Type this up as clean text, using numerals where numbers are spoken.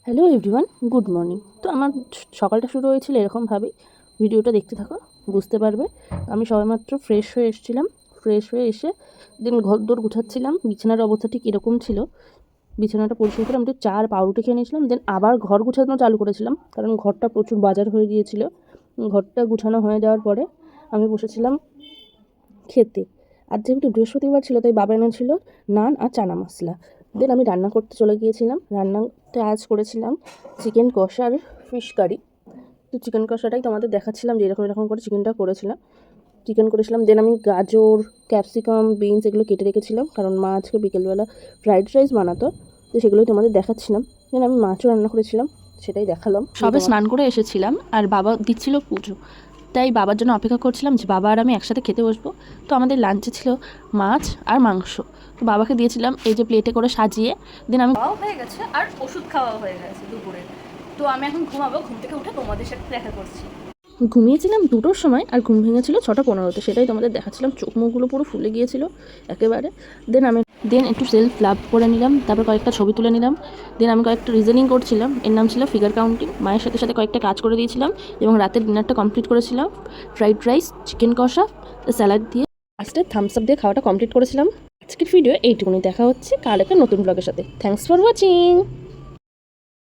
Hello everyone, good morning. তো আমার সকালটা শুরু হয়েছিল এরকমভাবেই। ভিডিওটা দেখতে থাকো, বুঝতে পারবে। আমি সবেমাত্র ফ্রেশ হয়ে এসেছিলাম। ফ্রেশ হয়ে এসে দেন ঘরদোর গুছাচ্ছিলাম। বিছানার অবস্থা ঠিক এরকম ছিল। বিছানাটা পরিষ্কার করে আমি একটু চা আর পাউরুটি খেয়ে নিয়েছিলাম। দেন আবার ঘর গুছানো চালু করেছিলাম, কারণ ঘরটা প্রচুর বাজার হয়ে গিয়েছিল। ঘরটা গুছানো হয়ে যাওয়ার পরে আমি বসেছিলাম খেতে। আর যেহেতু বৃহস্পতিবার ছিল, তাই বাবা এনেছিল নান আর চানা মশলা। দেন আমি রান্না করতে চলে গিয়েছিলাম। রান্নাতে আজ করেছিলাম চিকেন কষা আর ফিশ কারি। তো চিকেন কষাটাই তোমাদের দেখাচ্ছিলাম যে এরকম এরকম করে চিকেনটা করেছিলাম। চিকেন করেছিলাম। দেন আমি গাজর, ক্যাপসিকাম, বিনস এগুলো কেটে রেখেছিলাম, কারণ মা আজকে বিকেলবেলা ফ্রাইড রাইস বানাতো। তো সেগুলোই তোমাদের দেখাচ্ছিলাম। দেন আমি মাছও রান্না করেছিলাম, সেটাই দেখালাম। সবে স্নান করে এসেছিলাম আর বাবা দিচ্ছিল পুজো, তাই বাবার জন্য অপেক্ষা করছিলাম যে বাবা আর আমি একসাথে খেতে বসবো। তো আমাদের লাঞ্চে ছিল মাছ আর মাংস। তো বাবাকে দিয়েছিলাম এই যে প্লেটে করে সাজিয়ে। দেন আমি খাওয়াও হয়ে গেছে আর ওষুধ খাওয়া হয়ে গেছে দুপুরে। তো আমি এখন ঘুমাবো, ঘুম থেকে উঠে তোমাদের সাথে দেখা করছি। ঘুমিয়েছিলাম 2টোর সময় আর ঘুম ভেঙেছিল 6:15-তে, সেটাই তোমাদের দেখাচ্ছিলাম। চোখ মুখগুলো পুরো ফুলে গিয়েছিল একেবারে। দেন একটু সেলফ লাভ করে নিলাম, তারপর কয়েকটা ছবি তুলে নিলাম। দেন আমি কয়েকটা রিজনিং করছিলাম, এর নাম ছিল ফিগার কাউন্টিং। মায়ের সাথে সাথে কয়েকটা কাজ করে দিয়েছিলাম এবং রাতের ডিনারটা কমপ্লিট করেছিলাম ফ্রাইড রাইস, চিকেন কষা, স্যালাড দিয়ে। লাস্টে থামস আপ দিয়ে খাওয়াটা কমপ্লিট করেছিলাম। আজকের ভিডিও এইটুকুনি। দেখা হচ্ছে কাল একটা নতুন ব্লগের সাথে। Thanks for watching.